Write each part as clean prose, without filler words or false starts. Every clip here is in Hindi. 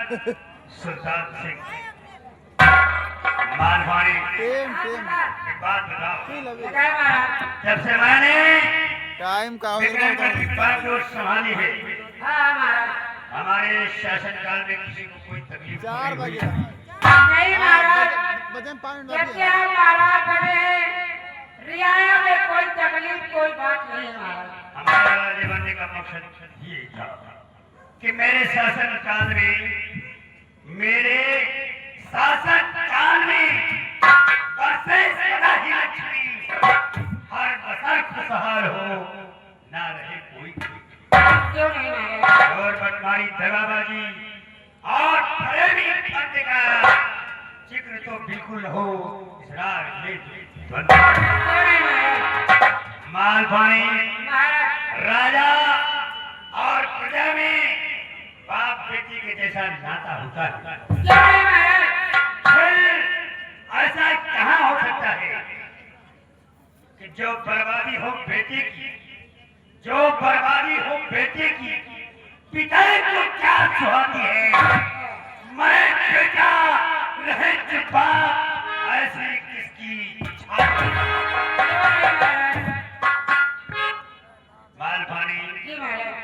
सुल्तान सिंह मालवाणी टेम एक बात बताओ, जब से टाइम का मैंने बात जो संभाली है, हमारे शासनकाल में किसी को कोई तकलीफ 4 नहीं बजे हुई। नहीं महाराज, बजे 5 मिनट जैसे आप महाराज बने रियाया में कोई तकलीफ कोई बात नहीं महाराज। हमारा राज्य बनने का मकसद ये था कि मेरे शासनकाल में बरसे सदा ही लक्ष्मी, हर बसर खुशहाल हो, ना रहे कोई क्यों नहीं महाराज? और बदमारी दगाबाजी और फरेबी करने का जिक्र तो बिल्कुल हो, इसरार ये बंद। क्यों नहीं महाराज? मालवाणी महाराज राजा और प्रजा में बाप बेटी के जैसा नाता होता है। क्यों नहीं महाराज? फिर ऐसा कहाँ हो सकता है कि जो बर्बादी हो बेटे की पिता को क्या सुहाती है, मैं बेटा रहे चुप्पा, ऐसी किसकी छाती। मालवाणी जी महाराज।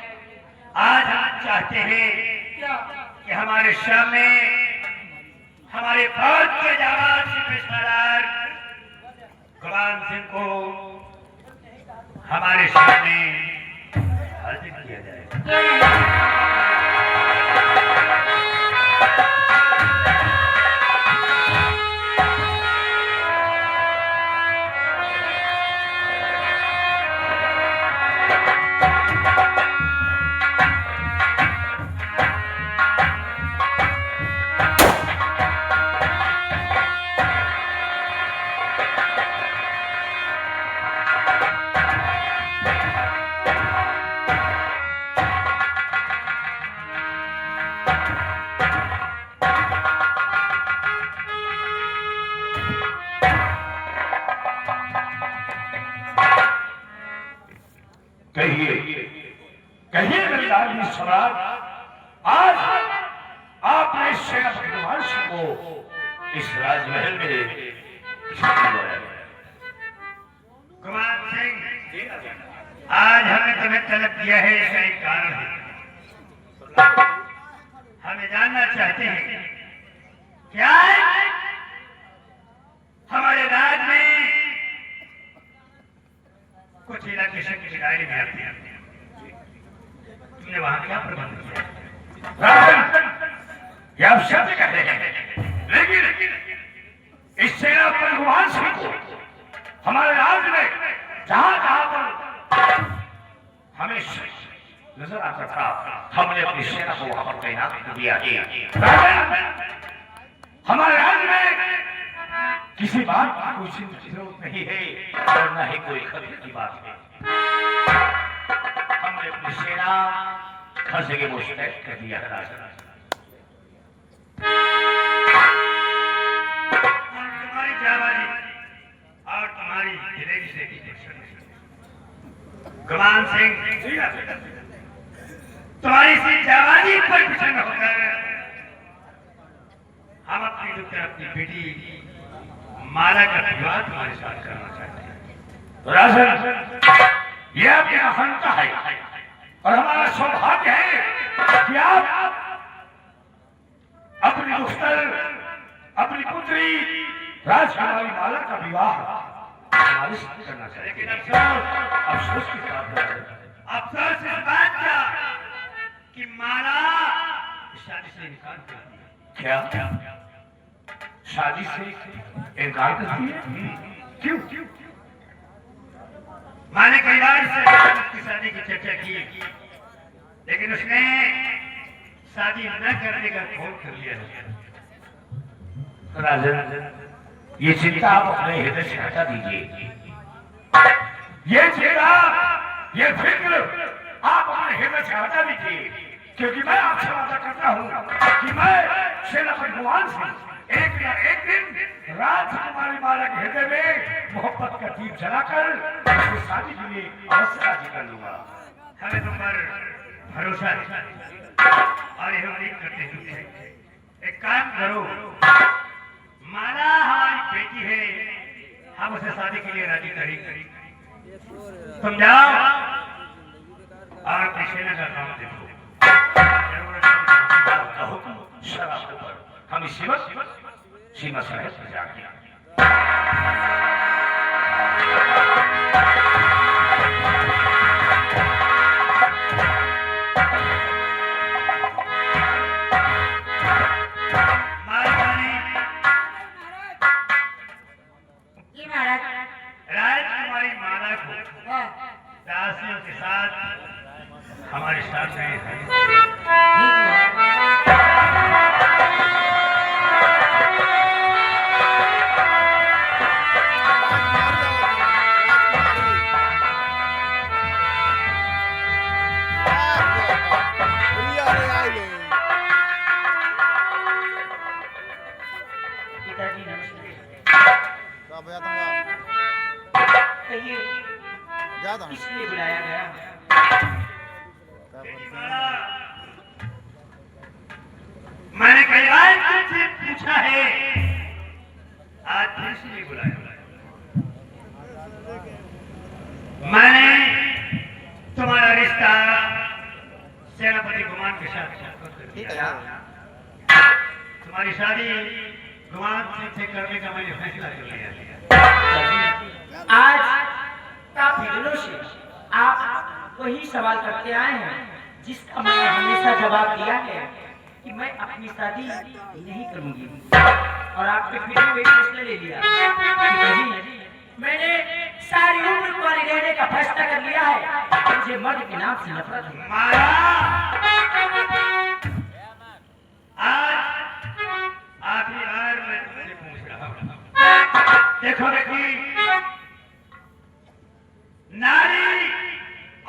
आज हम चाहते हैं क्यों? कि हमारे सामने हमारे फौज के जाबाज पेशवार गुलाम सिंह को हमारे सामने हाजिर किया जाए। क्यों नहीं महाराज? कहिए गद्दारी स्वराज, आज आपने सेना भगवान को इस राजमहल में कुमार सिंह, आज हमने तुम्हें तलब किया है, इसका एक कारण है। हमें जानना चाहते हैं क्या हमारे राज्य में कुछ इलाके से किसी दायरे में आते हैं, तुमने वहां क्या प्रबंध किया? ये आप शब्द कहते हैं, लेकिन इस सेना भगवान सिंह को हमारे राज्य में जहां पर हमें नजर आता था, हमने अपनी सेना को वहां पर तैनात कर दिया है। हमारे राज्य में किसी बात की कोई जरूरत नहीं है और न ही कोई खतरे की बात है। हमने अपनी सेना हर जगह मुस्तैद कर दिया है। तुम्हारी जाबाजी और तुम्हारी दिलेरी से गुमान सिंह, तुम्हारी सी जाबाजी पर प्रसन्न होकर हम अपनी अपनी बेटी माला का विवाह तुम्हारे साथ करना चाहते हैं। राजन, यह आपकी अहंता है और हमारा सौभाग्य है कि आप अपनी दुख्तर, अपनी पुत्री राजकुमारी माला का विवाह हमारे साथ करना चाहते हैं। लेकिन अफसोस की बात है, अफसोस इस बात का कि माला शादी से इनकार कर दिया। क्या शादी से इनकार कर दिया? क्यों? माने कैलाश से उसकी शादी की चर्चा की, लेकिन उसने शादी न करने का फोन कर लिया। राजन, ये चिंता आप अपने हृदय से हटा दीजिए। ये चिंता, ये फिक्र आप अपने हृदय से हटा दीजिए, क्योंकि मैं आपसे वादा करता हूँ कि मैं सेना भगवान से एक न एक दिन राजकुमारी माला के हृदय में मोहब्बत का दीप जलाकर उसकी शादी के लिए अवश्य राजी कर लूंगा। हमें तुम पर भरोसा है और यह उम्मीद करते हुए एक काम करो, माला हमारी बेटी है, हम उसे शादी के लिए राजी करेंगे। तुम जाओ और कृष्ण का काम देखो। हम इस सीमा साहेब से जाके जी महाराज। राजकुमारी माला को दासियों के साथ हमारे साथ पिताजी नमस्ते। कहिए किसलिए बुलाया गया? मैंने कई बार तुमसे पूछा है, आज फिर से नहीं बुलाया। मैंने तुम्हारा रिश्ता सेनापति गुमान के साथ कर दिया। तुम्हारी शादी गुमान सिंह से करने का मैंने फैसला कर लिया। आज काफी दिनों से आप वही सवाल करते आए हैं जिसका मैंने हमेशा जवाब दिया है कि मैं अपनी शादी नहीं करूंगी, और आपने फिर भी वही फैसला ले लिया। पिताजी, मैंने सारी उम्र कुंवारी रहने का फैसला कर लिया है। मुझे मर्द के नाम से नफरत है। माला, आज आखिरी बार मैं तुमसे पूछ रहा हूँ। देखो बेटी, नारी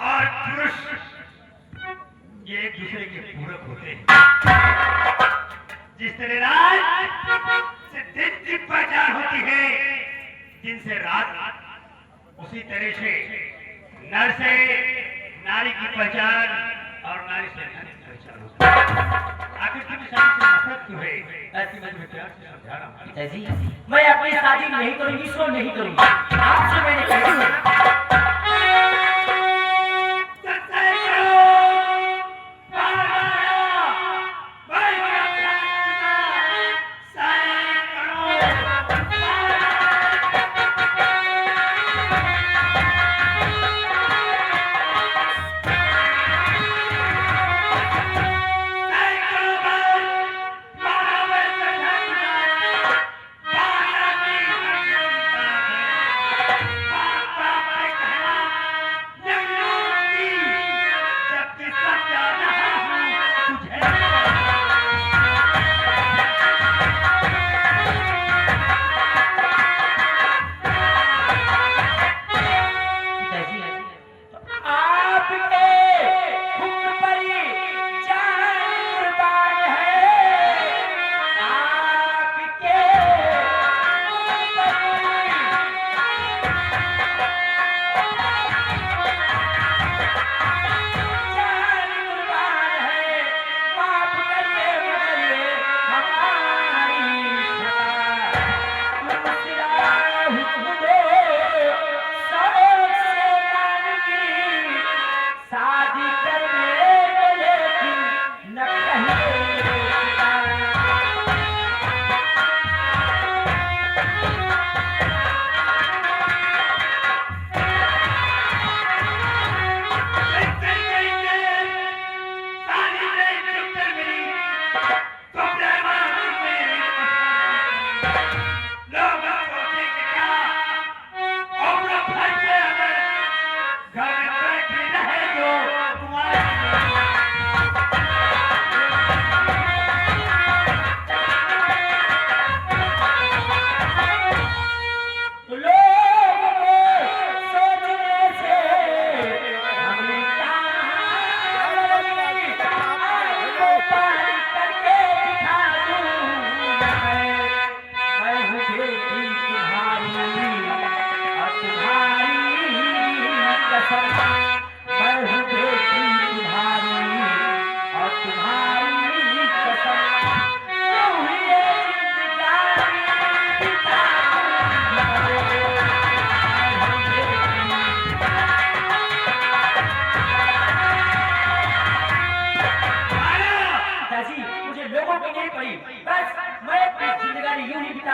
और पुरुष ये एक दूसरे के पूरक होते हैं। जिस तरह रात से दिन की पहचान होती है, दिन से रात, उसी तरह से नर से नारी की पहचान और नारी से नर की पहचान होती है। आखिर तुम शादी से नफरत क्यों है? ऐसी मैं प्यार से समझा रहा हूँ। पिताजी, मैं अपनी शादी नहीं करूंगी, सो नहीं करूंगी। आपसे मैंने कहा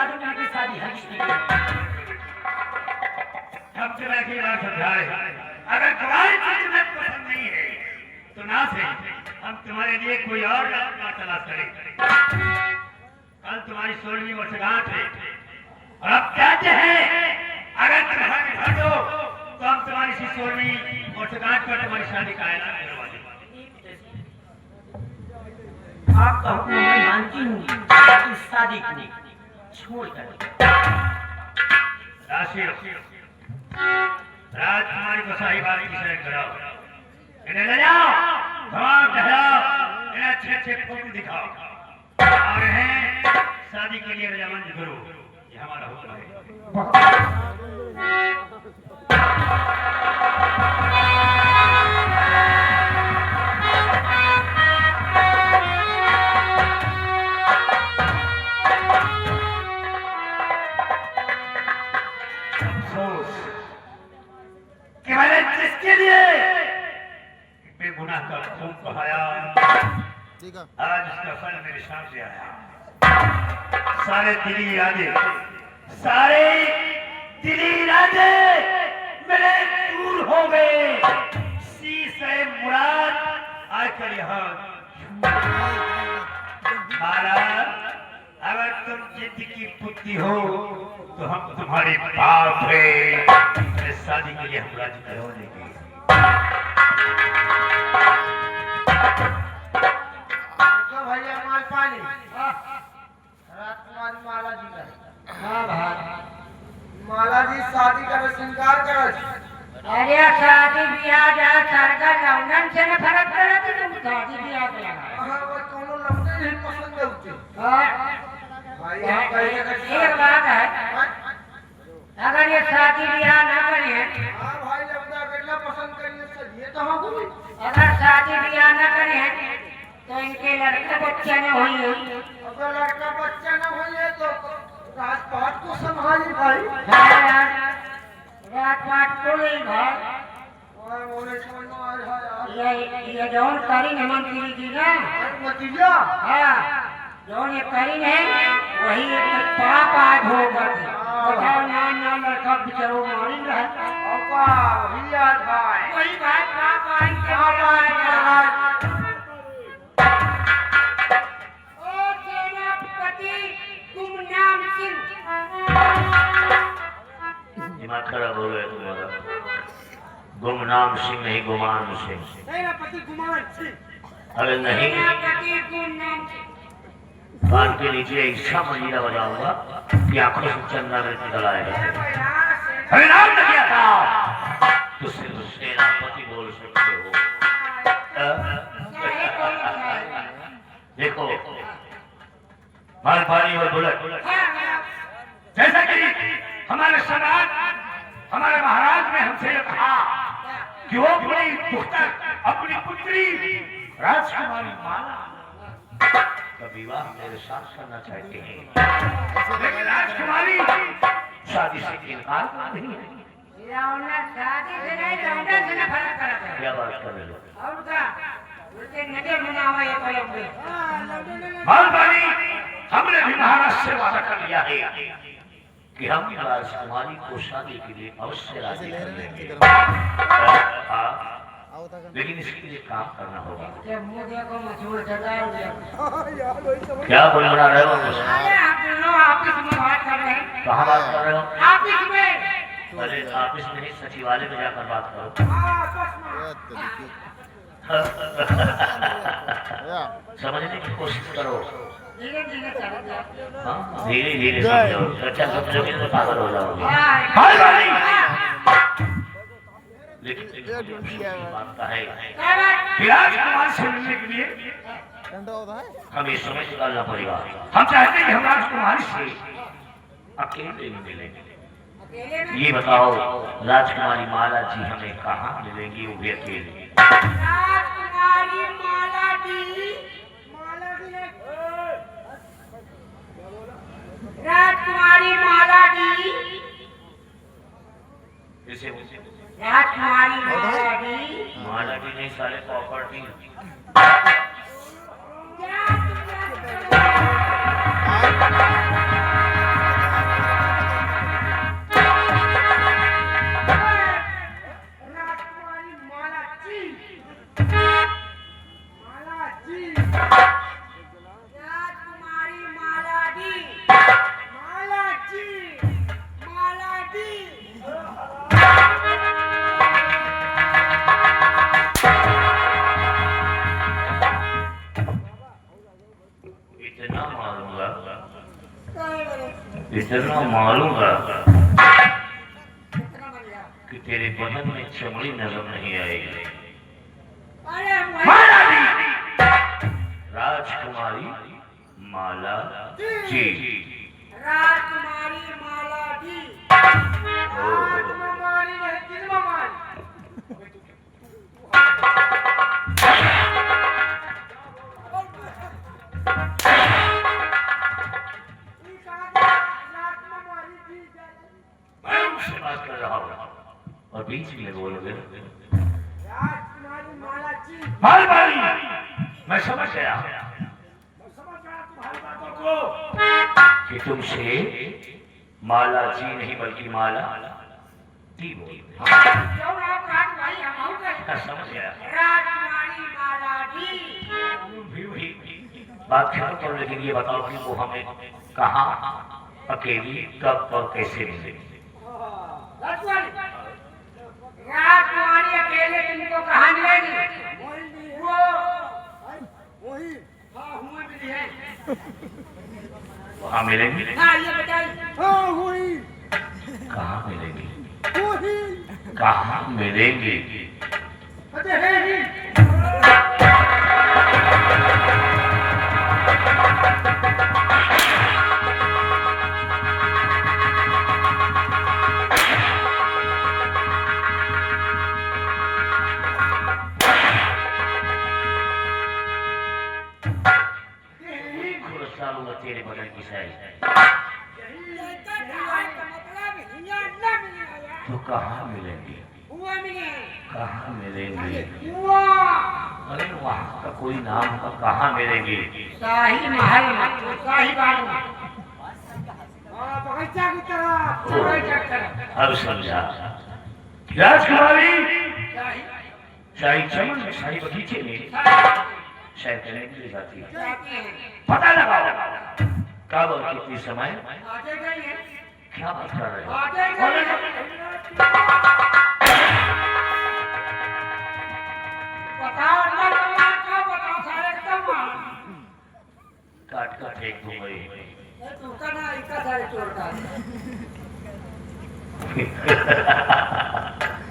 बता दूं कि शादी है किसकी। हम तेरा की ना समझाए, अगर तुम्हारी चीज में पसंद नहीं है तो ना से हम तुम्हारे लिए कोई और रास्ता तलाश करें। कल तुम्हारी 16वीं वर्षगांठ है और अब कहते हैं अगर तुम हमें भर दो तो हम तुम्हारी 16वीं वर्षगांठ पर तुम्हारी शादी का ऐलान करवा देंगे। आपका हुक्म मैं मानती हूँ, इस शादी को छोड़कर राजकुमारी को शाही बात की शरण कराओ, इन्हें ले जाओ, भगवान टहलाओ, इन्हें अच्छे अच्छे फोटो दिखाओ और इन्हें शादी के लिए रजामंद करो। ये हमारा हुक्म है। कि मैंने जिसके लिए बेगुनाह का खून बहाया, ठीक है। आज उसका फल मेरे सामने आया। सारे दिली इरादे मेरे दूर हो गए। शीशे मुराद आकर यहाँ महाराज, अगर तुम जिद की पुत्री हो तो हम तुम्हारे बाप हैं। इस शादी के लिए हम राजी करो देंगे। तो भैया माल पानी राजकुमारी माला जी का। हाँ भाई माला जी शादी का श्रृंगार करो। अरे शादी ब्याह जा सरकार लौंडन से न फर्क पड़ा तो तुम शादी ब्याह के लगा। हाँ वो दोनों लड़के ही पसंद होते। भाई आप एक बात है, अगर ये शादी ब्याह न करें, हाँ भाई लगता कितना पसंद करिए सर ये तो हम अगर शादी ब्याह न करें तो इनके लड़के बच्चे न होंगे। अगर लड़का बच्चा न होइए तो राजपाट को संभाली भाई। हाँ यार, रात पाट को ही घर और बोले समझ में आ रहा है ये जौन करी न मंत्री जी ना, यार मतिया हाँ जौन ये करी है वही एक पाप आज होगा। बताओ ना लड़का बिचारो मारी रहा, अपा वही याद भाई वही बात पाप आज के ओ सेनापति गुमनाम सिंह। दिमाग खराब हो गया तुम्हारा। गुमनाम सिंह नहीं गुमान सिंह। सेनापति गुमान सिंह। अगर नहीं सेनापति गुमनाम सिंह। कान के नीचे ऐसा मजीरा बजाऊंगा कि आंखों से चंदा में निकल आएगा। हमें नाम न किया था तो सिर्फ सेनापति बोल सकते हो। देखो मालपानी और बुलेट, जैसा कि हमारे समाज हमारे महाराज ने हमसे कहा कि वो बड़ी पुख्ता अपनी पुत्री राजकुमारी माला का विवाह मेरे साथ करना चाहते हैं, लेकिन राजकुमारी शादी से इनकार कर रही है। लौंडा शादी से नहीं लौंडा से न फर्क पड़ता है। क्या बात कर रहे हो? और का उनके नजर मनावा ये कोई होंगे। मालपानी, हमने भी महाराज से वादा कर लिया है कि हम राजकुमारी को शादी के लिए अवश्य राजी कर लेंगे। लेकिन इसके लिए काम करना होगा। ये मुंह देखो मशहूर सरदार दिया। क्या बोलना रहे हो? अरे आप दोनों ऑफिस में बात कर रहे हैं। कहाँ बात कर रहे हो? ऑफिस में। अरे ऑफिस में नहीं, सचिवालय में जाकर बात करो। समझने की कोशिश करो। धीरे धीरे चल जाओ। हाँ, धीरे धीरे समझो। अच्छा समझोगे तो पागल हो जाओगे। लेकिन बात का है कि राजकुमार से मिलने के लिए घंटा होता है। हमें समय निकालना पड़ेगा। हम चाहते हैं कि हम राजकुमारी से अकेले ही मिलेंगे। ये बताओ राजकुमारी माला जी हमें कहाँ मिलेंगी? वो भी अकेले। राजकुमारी माला दी। राजकुमारी माला दी। राजकुमारी माला दी। माला जी नहीं, सारे प्रॉपर्टी। इतना मारूंगा कि तेरे बदन में चमड़ी नजर नहीं आएगी। माला दी राजकुमारी माला जी। राजकुमारी माला जी। राजकुमारी नहीं दिलमारी। मैं उनसे बात कर रहा हूँ और बीच में बोलोगे राजकुमारी माला जी। मालवाड़ी, मैं समझ गया तुम्हारी बातों को कि तुमसे माला जी नहीं बल्कि माला दी बोल। क्यों आप राजकुमारी हम हो गए? समझ गया। राजकुमारी माला जी। भी वही बात खत्म करो, लेकिन ये बताओ कि वो हमें कहाँ अकेली कब और कैसे मिले? राजकुमारी अकेले तुमको कहाँ मिलेगी? वो वही हाँ हुए भी है। वहाँ मिलेंगे? हाँ ये बताइए। हाँ वही कहाँ मिलेंगे? वही कहाँ मिलेंगे? अरे है ही। तेरे बदन की साइज तो कहाँ मिलेंगे? कहाँ मिलेंगे? अरे वहाँ का कोई नाम का कहाँ मिलेंगे? शाही महल शाही बाग बगीचा की तरह। अब समझा। राजकुमारी शाही चमन में शाही बगीचे में शायद करने के लिए जाती है। पता लगाओ कब और कितनी समय। क्या बात कर रहे हो? काट कर फेंक दूं मैं।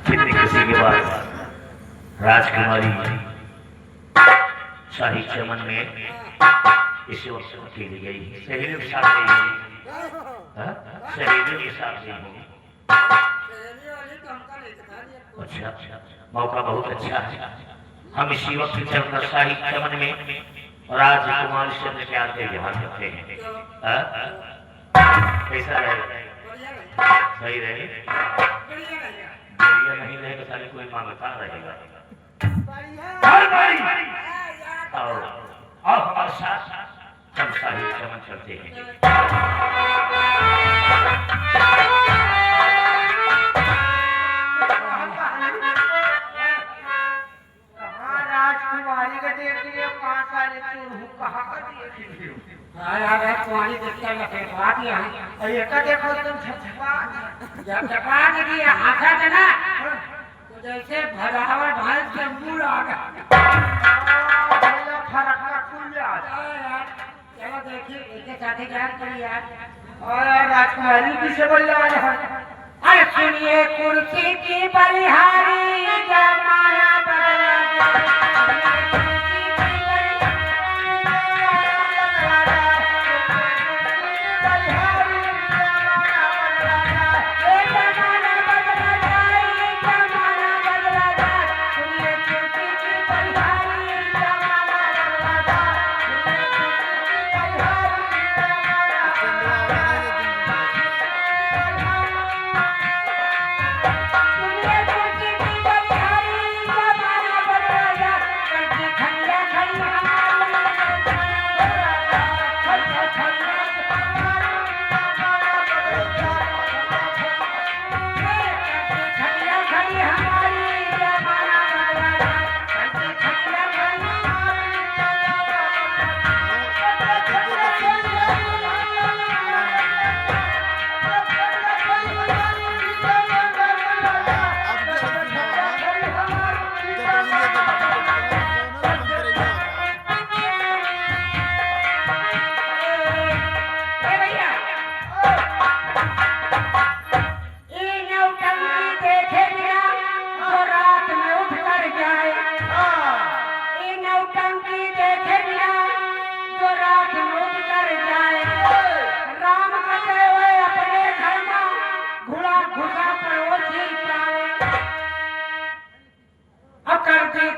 कितनी खुशी की बात। राजकुमारी शाही चमन में इस वक्त अकेली गई, सहेलियों के साथ गई, सहेलियों के साथ गई होगी। अच्छा, मौका बहुत अच्छा है। हम इसी वक्त चलकर शाही चमन में राजकुमारी से प्यार के ध्यान रखते हैं। कैसा रहेगा? सही रहेगा? बढ़िया नहीं रहेगा साले कोई मांगता रहेगा। आओ हमारे साथ हम शाही चमन चलते हैं। राजकुमारी का देख लिया 5 साल कहाँ का देख लियो। राजकुमारी देखते हैं ये का देखो तुम छपा जब चपाट दिया हाथा था ना तो जैसे भरावर भाई से मुड़ आ गया। फरक का खुल जा। चलो देखिए इसके साथ ही जान करिए यार। और राजकुमारी किसे बोल रहा है? अरे सुनिए कुर्सी की बलिहारी जमाना बदला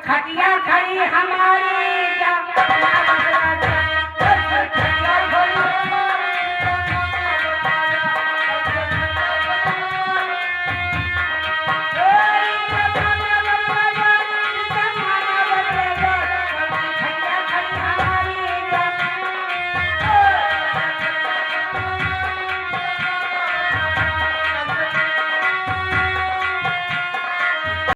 खटिया खड़ी हमारी